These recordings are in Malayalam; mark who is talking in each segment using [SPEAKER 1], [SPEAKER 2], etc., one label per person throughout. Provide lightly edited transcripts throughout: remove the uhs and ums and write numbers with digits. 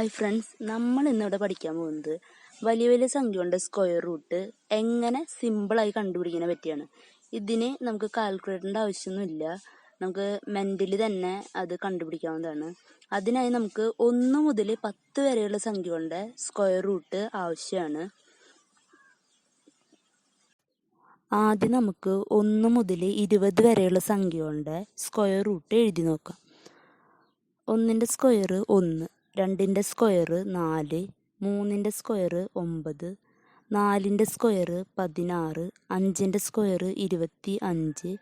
[SPEAKER 1] ഹായ് ഫ്രണ്ട്സ്, നമ്മൾ ഇന്നിവിടെ പഠിക്കാൻ പോകുന്നത് വലിയ വലിയ സംഖ്യകളുടെ സ്ക്വയർ റൂട്ട് എങ്ങനെ സിമ്പിളായി കണ്ടുപിടിക്കുന്നതിനെ പറ്റിയാണ്. ഇതിന് നമുക്ക് കാൽക്കുലേറ്ററിൻ്റെ ആവശ്യമൊന്നുമില്ല, നമുക്ക് മെൻ്റലി തന്നെ അത് കണ്ടുപിടിക്കാവുന്നതാണ്. അതിനായി നമുക്ക് 1 മുതൽ 10 വരെയുള്ള സംഖ്യകളുടെ സ്ക്വയർ റൂട്ട് ആവശ്യമാണ്. ആദ്യം നമുക്ക് 1 മുതൽ 20 വരെയുള്ള സംഖ്യകളുടെ സ്ക്വയർ റൂട്ട് എഴുതി നോക്കാം. 1ൻ്റെ സ്ക്വയർ 1, 2ൻ്റെ സ്ക്വയർ 4, 3ൻ്റെ സ്ക്വയർ 9, 4ൻ്റെ സ്ക്വയർ 16, 5ൻ്റെ സ്ക്വയർ 25,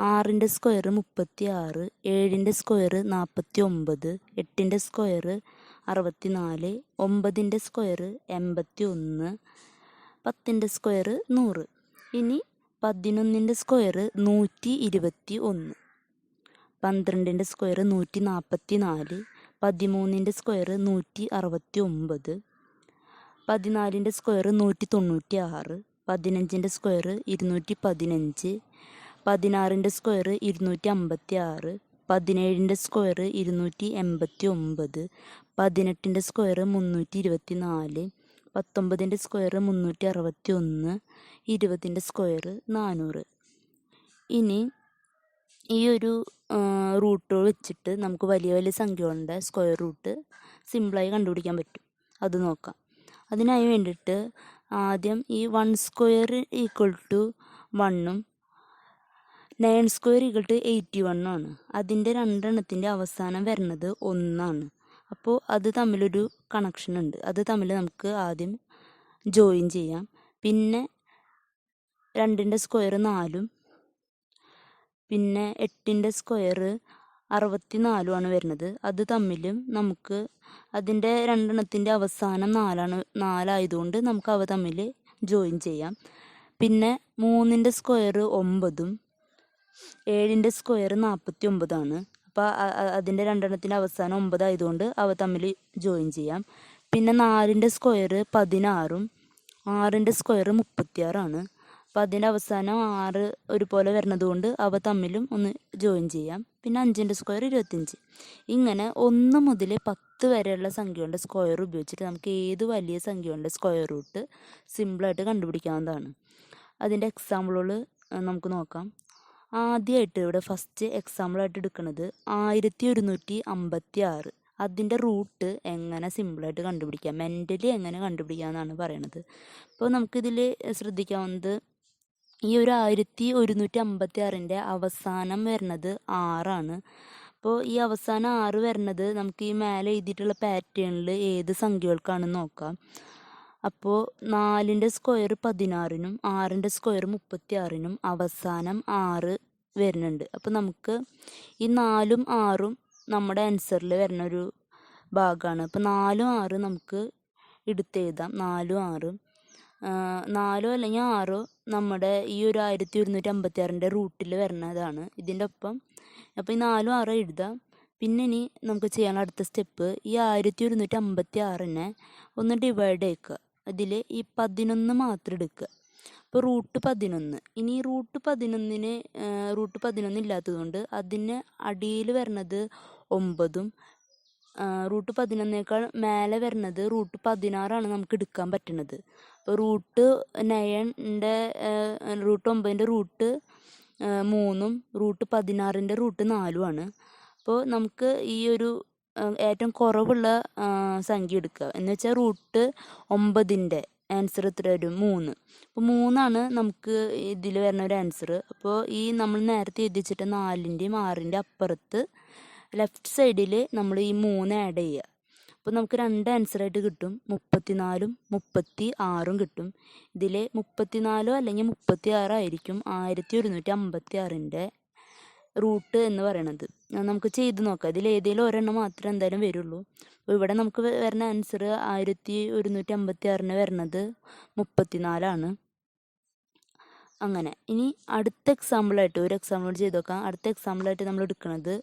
[SPEAKER 1] 6ൻ്റെ സ്ക്വയർ 36, 7ൻ്റെ സ്ക്വയർ 49, 8ൻ്റെ സ്ക്വയർ 64, 9ൻ്റെ സ്ക്വയർ 81, 10ൻ്റെ സ്ക്വയർ 100. ഇനി 11ൻ്റെ സ്ക്വയർ 121, 12ൻ്റെ സ്ക്വയർ 144, 13ൻ്റെ സ്ക്വയർ 169, 14ൻ്റെ സ്ക്വയർ 196, 15ൻ്റെ സ്ക്വയർ 215, 16ൻ്റെ സ്ക്വയർ 256, 17ൻ്റെ സ്ക്വയർ 289, 18ൻ്റെ സ്ക്വയർ 324, 19ൻ്റെ സ്ക്വയർ 361, 20ൻ്റെ സ്ക്വയർ 400. ഇനി ഈ ഒരു റൂട്ടുകൾ വെച്ചിട്ട് നമുക്ക് വലിയ വലിയ സംഖ്യകളുടെ സ്ക്വയർ റൂട്ട് സിമ്പിളായി കണ്ടുപിടിക്കാൻ പറ്റും. അത് നോക്കാം. അതിനായി വേണ്ടിയിട്ട് ആദ്യം ഈ 1 സ്ക്വയർ ഈക്വൽ ടു 1ഉം 9 സ്ക്വയർ ഈക്വൽ ടു 81 ആണ്. അതിൻ്റെ രണ്ടെണ്ണത്തിൻ്റെ അവസാനം വരുന്നത് 1ആണ്. അപ്പോൾ അത് തമ്മിലൊരു കണക്ഷൻ ഉണ്ട്. അത് തമ്മിൽ നമുക്ക് ആദ്യം ജോയിൻ ചെയ്യാം. പിന്നെ 2ൻ്റെ സ്ക്വയർ 4ഉം പിന്നെ 8ൻ്റെ സ്ക്വയർ 64 വരുന്നത്. അത് തമ്മിലും നമുക്ക് അതിൻ്റെ രണ്ടെണ്ണത്തിൻ്റെ അവസാനം 4ആയതുകൊണ്ട് നമുക്ക് അവ തമ്മിൽ ജോയിൻ ചെയ്യാം. പിന്നെ 3ൻ്റെ സ്ക്വയർ 9ഉം 7ൻ്റെ സ്ക്വയർ 49ആണ്. അപ്പോൾ അതിൻ്റെ രണ്ടെണ്ണത്തിൻ്റെ അവസാനം 9 ആയതുകൊണ്ട് അവ തമ്മിൽ ജോയിൻ ചെയ്യാം. പിന്നെ 4ൻ്റെ സ്ക്വയർ 16ഉം 6ൻ്റെ സ്ക്വയർ 36ആണ്. അപ്പോൾ അതിൻ്റെ അവസാനം 6 ഒരുപോലെ വരുന്നത് കൊണ്ട് അവ തമ്മിലും ഒന്ന് ജോയിൻ ചെയ്യാം. പിന്നെ 5ൻ്റെ സ്ക്വയർ 25. ഇങ്ങനെ 1 മുതൽ 10 വരെയുള്ള സംഖ്യകളുടെ സ്ക്വയർ ഉപയോഗിച്ചിട്ട് നമുക്ക് ഏത് വലിയ സംഖ്യകളുടെ സ്ക്വയർ റൂട്ട് സിമ്പിളായിട്ട് കണ്ടുപിടിക്കാവുന്നതാണ്. അതിൻ്റെ എക്സാമ്പിളുകൾ നമുക്ക് നോക്കാം. ആദ്യമായിട്ട് ഇവിടെ ഫസ്റ്റ് എക്സാമ്പിളായിട്ട് എടുക്കുന്നത് 1156. അതിൻ്റെ റൂട്ട് എങ്ങനെ സിമ്പിളായിട്ട് കണ്ടുപിടിക്കാം, മെൻ്റലി എങ്ങനെ കണ്ടുപിടിക്കാമെന്നാണ് പറയണത്. അപ്പോൾ നമുക്കിതിൽ ശ്രദ്ധിക്കാവുന്നത് ഈ ഒരു 1156ൻ്റെ അവസാനം വരുന്നത് 6ആണ്. അപ്പോൾ ഈ അവസാനം 6 വരുന്നത് നമുക്ക് ഈ മേലെ എഴുതിയിട്ടുള്ള പാറ്റേണിൽ ഏത് സംഖ്യകൾക്കാണെന്ന് നോക്കാം. അപ്പോൾ 4ൻ്റെ സ്ക്വയർ 16നും 6ൻ്റെ സ്ക്വയർ 36നും അവസാനം 6 വരുന്നുണ്ട്. അപ്പോൾ നമുക്ക് ഈ 4ഉം 6ഉം നമ്മുടെ ആൻസറിൽ വരുന്ന ഒരു ഭാഗമാണ്. അപ്പോൾ 4ഉം 6 നമുക്ക് എടുത്തെഴുതാം. 4ഉം 6ഉം 4 അല്ലെങ്കിൽ 6 നമ്മുടെ ഈ ഒരു 1156ൻ്റെ റൂട്ടിൽ വരുന്നതാണ്. ഇതിൻ്റെ ഒപ്പം അപ്പോൾ ഈ 4ഉം 6 എഴുതാം. പിന്നെ ഇനി നമുക്ക് ചെയ്യാനുള്ള അടുത്ത സ്റ്റെപ്പ് ഈ 1156നെ ഒന്ന് ഡിവൈഡ് ചെയ്യുക. അതിൽ ഈ 11 മാത്രം എടുക്കുക. അപ്പോൾ റൂട്ട് 11. ഇനി റൂട്ട് 11 ഇല്ലാത്തതുകൊണ്ട് അതിന് അടിയിൽ വരുന്നത് 9ഉം റൂട്ട് 11നേക്കാൾ മേലെ വരുന്നത് റൂട്ട് 16ആണ് നമുക്ക് എടുക്കാൻ പറ്റുന്നത്. അപ്പോൾ റൂട്ട് 9ൻ്റെ റൂട്ട് 3ഉം റൂട്ട് 16ൻ്റെ റൂട്ട് 4ഉമാണ്. അപ്പോൾ നമുക്ക് ഈ ഒരു ഏറ്റവും കുറവുള്ള സംഖ്യ എടുക്കുക. എന്ന് വെച്ചാൽ റൂട്ട് 9ൻ്റെ ആൻസർ എത്ര വരും? 3. അപ്പോൾ 3ആണ് നമുക്ക് ഇതിൽ വരുന്ന ഒരു ആൻസർ. അപ്പോൾ ഈ നമ്മൾ നേരത്തെ എഴുതി വെച്ചിട്ട് 4ൻ്റെയും 6ൻ്റെ അപ്പുറത്ത് ലെഫ്റ്റ് സൈഡിൽ നമ്മൾ ഈ 3 ആഡ് ചെയ്യുക. അപ്പോൾ നമുക്ക് 2 ആൻസറായിട്ട് കിട്ടും. 34ഉം 36ഉം കിട്ടും. ഇതിൽ 34 അല്ലെങ്കിൽ 36 ആയിരിക്കും 1156ൻ്റെ റൂട്ട് എന്ന് പറയണത്. നമുക്ക് ചെയ്ത് നോക്കാം. ഇതിൽ ഏതെങ്കിലും ഒരെണ്ണം മാത്രമേ എന്തായാലും വരുള്ളൂ. അപ്പോൾ ഇവിടെ നമുക്ക് വരുന്ന ആൻസർ 1156ന് വരുന്നത് 34ആണ്. അങ്ങനെ ഇനി അടുത്ത എക്സാമ്പിളായിട്ട് ഒരു എക്സാമ്പിൾ ചെയ്ത് നോക്കാം. അടുത്ത എക്സാമ്പിളായിട്ട് നമ്മൾ എടുക്കുന്നത്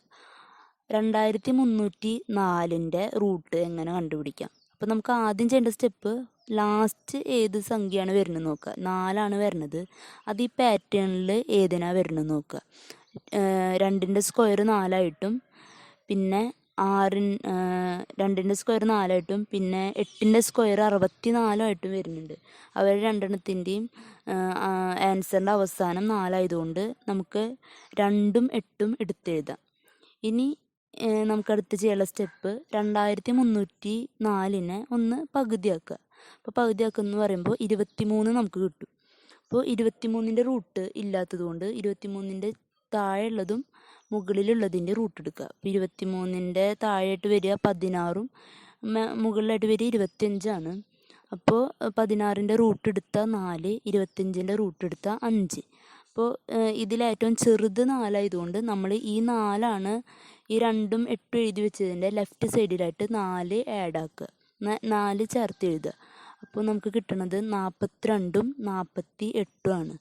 [SPEAKER 1] 2304ൻ്റെ റൂട്ട് എങ്ങനെ കണ്ടുപിടിക്കാം. അപ്പോൾ നമുക്ക് ആദ്യം ചെയ്യേണ്ട സ്റ്റെപ്പ് ലാസ്റ്റ് ഏത് സംഖ്യയാണ് വരുന്നത് നോക്കുക. 4ആണ് വരുന്നത്. അത് ഈ പാറ്റേണിൽ ഏതിനാണ് വരുന്നത് നോക്കുക. 2ൻ്റെ സ്ക്വയർ 4ആയിട്ടും പിന്നെ 2ൻ്റെ സ്ക്വയർ 4ആയിട്ടും പിന്നെ 8ൻ്റെ സ്ക്വയർ 64ആയിട്ടും വരുന്നുണ്ട്. അവർ രണ്ടെണ്ണത്തിൻ്റെയും ആൻസറിൻ്റെ അവസാനം 4 ആയതുകൊണ്ട് നമുക്ക് 2ഉം 8ഉം എടുത്തെഴുതാം. ഇനി നമുക്കടുത്ത് ചെയ്യാനുള്ള സ്റ്റെപ്പ് 2304നെ ഒന്ന് പകുതിയാക്കുക. അപ്പോൾ പകുതിയാക്കുക എന്ന് പറയുമ്പോൾ 23 നമുക്ക് കിട്ടും. അപ്പോൾ 23ൻ്റെ റൂട്ട് ഇല്ലാത്തത് കൊണ്ട് 23ൻ്റെ താഴെയുള്ളതും മുകളിലുള്ളതിൻ്റെ റൂട്ട് എടുക്കുക. അപ്പോൾ 23ൻ്റെ താഴെയായിട്ട് വരിക 16ഉം മുകളിലായിട്ട് വരിക 25ആണ്. അപ്പോൾ 16ൻ്റെ റൂട്ട് എടുത്താൽ 4, 25ൻ്റെ റൂട്ട് എടുത്താൽ 5. അപ്പോൾ ഇതിലേറ്റവും ചെറുത് 4 ആയതുകൊണ്ട് നമ്മൾ ഈ 4ആണ് ഈ 2ഉം 8ഉം എഴുതി വെച്ചതിൻ്റെ ലെഫ്റ്റ് സൈഡിലായിട്ട് 4 ആഡ് ആക്കുക, 4 ചേർത്ത് എഴുതുക. അപ്പോൾ നമുക്ക് കിട്ടുന്നത് 42ഉം 48ഉം ആണ്.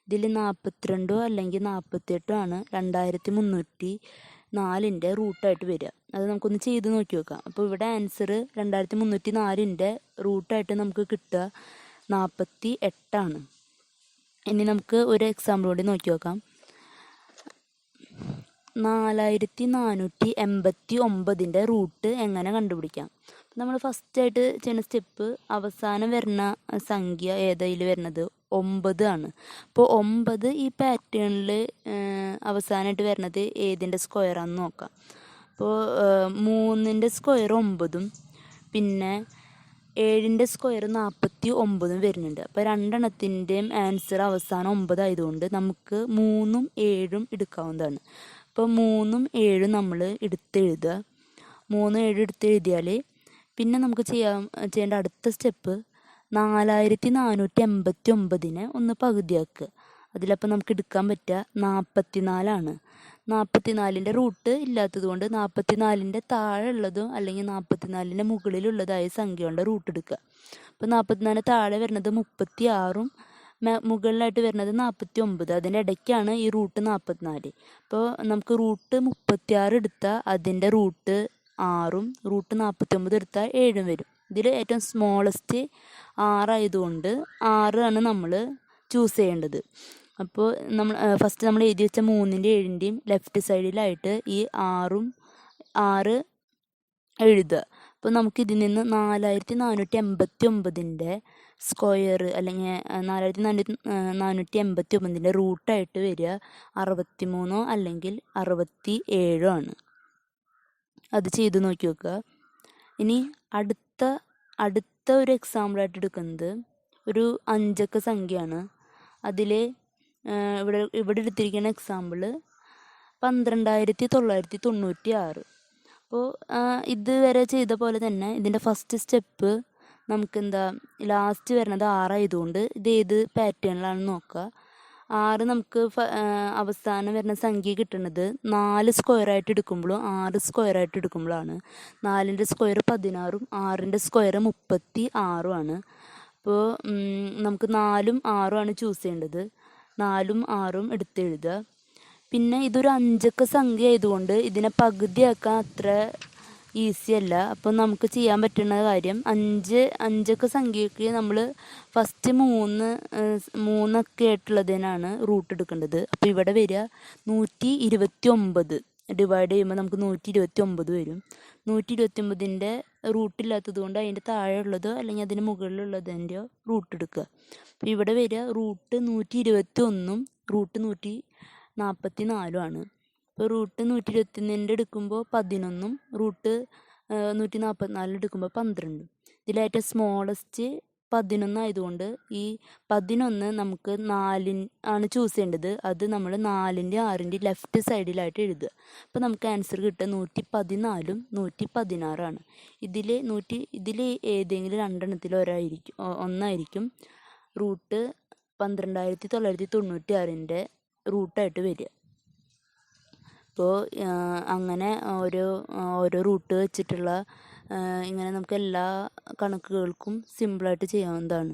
[SPEAKER 1] ഇതിൽ 42 അല്ലെങ്കിൽ 48 ആണ് 2304ൻ്റെ റൂട്ടായിട്ട് വരിക. അത് നമുക്കൊന്ന് ചെയ്ത് നോക്കി നോക്കാം. അപ്പോൾ ഇവിടെ ആൻസർ 2304ൻ്റെ റൂട്ടായിട്ട് നമുക്ക് കിട്ടുക 48 ആണ്. ഇനി നമുക്ക് ഒരു എക്സാമ്പിൾ കൂടി നോക്കി നോക്കാം. 4489ൻ്റെ റൂട്ട് എങ്ങനെ കണ്ടുപിടിക്കാം? നമ്മൾ ഫസ്റ്റായിട്ട് ചെയ്യുന്ന സ്റ്റെപ്പ് അവസാനം വരുന്ന സംഖ്യ ഏതായാലും വരുന്നത് 9 ആണ്. അപ്പോൾ 9 ഈ പാറ്റേണിൽ അവസാനമായിട്ട് വരുന്നത് ഏതിൻ്റെ സ്ക്വയറാണെന്ന് നോക്കാം. അപ്പോൾ 3ൻ്റെ സ്ക്വയർ 9ഉം പിന്നെ 7ൻ്റെ സ്ക്വയർ 49ഉം വരുന്നുണ്ട്. അപ്പോൾ രണ്ടെണ്ണത്തിൻ്റെയും ആൻസർ അവസാനം 9 ആയതുകൊണ്ട് നമുക്ക് 3ഉം 7ഉം എടുക്കാവുന്നതാണ്. അപ്പോൾ 3ഉം 7ഉം നമ്മൾ എടുത്തെഴുതുക. 3ഉം 7ഉം എടുത്തെഴുതിയാൽ പിന്നെ നമുക്ക് ചെയ്യേണ്ട അടുത്ത സ്റ്റെപ്പ് 4489നെ ഒന്ന് പകുതിയാക്കുക. അതിലപ്പോൾ നമുക്ക് എടുക്കാൻ പറ്റുക 44ആണ്. 44ൻ്റെ റൂട്ട് ഇല്ലാത്തത് കൊണ്ട് 44ൻ്റെ താഴെ ഉള്ളതും അല്ലെങ്കിൽ 44ൻ്റെ മുകളിലുള്ളതായ സംഖ്യകളുടെ റൂട്ട് എടുക്കുക. അപ്പോൾ 44 താഴെ വരുന്നത് 36ഉം മുകളിലായിട്ട് വരുന്നത് 49. അതിൻ്റെ ഇടയ്ക്കാണ് ഈ റൂട്ട് 44. അപ്പോൾ നമുക്ക് റൂട്ട് 36 എടുത്താൽ അതിൻ്റെ റൂട്ട് 6ഉം റൂട്ട് 49 എടുത്താൽ 7ഉം വരും. ഇതിൽ ഏറ്റവും സ്മോളസ്റ്റ് 6 ആയതുകൊണ്ട് 6 ആണ് നമ്മൾ ചൂസ് ചെയ്യേണ്ടത്. അപ്പോൾ ഫസ്റ്റ് നമ്മൾ എഴുതി വെച്ച 3ൻ്റെ 7ൻ്റെയും ലെഫ്റ്റ് സൈഡിലായിട്ട് ഈ 6 എഴുതുക. അപ്പോൾ നമുക്കിതിൽ നിന്ന് 4489ൻ്റെ സ്ക്വയർ അല്ലെങ്കിൽ 4489ൻ്റെ റൂട്ടായിട്ട് വരിക 63 അല്ലെങ്കിൽ 67 ആണ്. അത് ചെയ്ത് നോക്കി നോക്കുക. ഇനി അടുത്ത ഒരു എക്സാമ്പിളായിട്ട് എടുക്കുന്നത് ഒരു 5 അക്ക സംഖ്യയാണ്. അതിൽ ഇവിടെ എടുത്തിരിക്കുന്ന എക്സാമ്പിൾ 12996. അപ്പോൾ ഇതുവരെ ചെയ്ത പോലെ തന്നെ ഇതിൻ്റെ ഫസ്റ്റ് സ്റ്റെപ്പ് നമുക്കെന്താ ലാസ്റ്റ് വരുന്നത് 6 ആയതുകൊണ്ട് ഇത് ഏത് പാറ്റേണിലാണെന്ന് നോക്കുക. 6 നമുക്ക് അവസാനം വരുന്ന സംഖ്യ കിട്ടുന്നത് 4 സ്ക്വയറായിട്ട് എടുക്കുമ്പോഴും 6 സ്ക്വയറായിട്ട് എടുക്കുമ്പോഴാണ്. 4ൻ്റെ സ്ക്വയർ 16ഉം 6ൻ്റെ സ്ക്വയർ 36ഉം ആണ്. അപ്പോൾ നമുക്ക് 4ഉം 6ഉം ആണ് ചൂസ് ചെയ്യേണ്ടത്. 4ഉം 6ഉം എടുത്തെഴുതുക. പിന്നെ ഇതൊരു 5 അക്ക സംഖ്യ ആയതുകൊണ്ട് ഇതിനെ പകുതിയാക്കാൻ അത്ര ഈസി അല്ല. അപ്പോൾ നമുക്ക് ചെയ്യാൻ പറ്റുന്ന കാര്യം 5 അക്ക സംഖ്യയ്ക്ക് നമ്മൾ ഫസ്റ്റ് 3 ഒക്കെ ആയിട്ടുള്ളതിനാണ് റൂട്ട് എടുക്കേണ്ടത്. അപ്പോൾ ഇവിടെ വരിക 129 ഡിവൈഡ് ചെയ്യുമ്പോൾ നമുക്ക് 129 വരും. 129ൻ്റെ റൂട്ടില്ലാത്തത് കൊണ്ട് അതിൻ്റെ താഴെയുള്ളതോ അല്ലെങ്കിൽ അതിന് മുകളിലുള്ളതിൻ്റെയോ റൂട്ട് എടുക്കുക. അപ്പോൾ ഇവിടെ വരിക റൂട്ട് 121ഉം റൂട്ട് 144ഉം ആണ്. ഇപ്പോൾ റൂട്ട് 121ൻ്റെ എടുക്കുമ്പോൾ 11ഉം റൂട്ട് 144 എടുക്കുമ്പോൾ 12ഉം. ഇതിലേറ്റവും സ്മോളസ്റ്റ് 11 ആയതുകൊണ്ട് ഈ 11 നമുക്ക് 4 ആണ് ചൂസ് ചെയ്യേണ്ടത്. അത് നമ്മൾ 4ൻ്റെയും 6ൻ്റെയും ലെഫ്റ്റ് സൈഡിലായിട്ട് എഴുതുക. അപ്പോൾ നമുക്ക് ആൻസർ കിട്ടുക 114ഉം 116 ആണ്. ഇതിൽ ഏതെങ്കിലും രണ്ടെണ്ണത്തിൽ ഒന്നായിരിക്കും റൂട്ട് 12996ൻ്റെ റൂട്ടായിട്ട് വരിക. അപ്പോൾ അങ്ങനെ ഓരോ റൂട്ട് വെച്ചിട്ടുള്ള ഇങ്ങനെ നമുക്ക് എല്ലാ കണക്കുകൾക്കും സിമ്പിളായിട്ട് ചെയ്യാവുന്നതാണ്.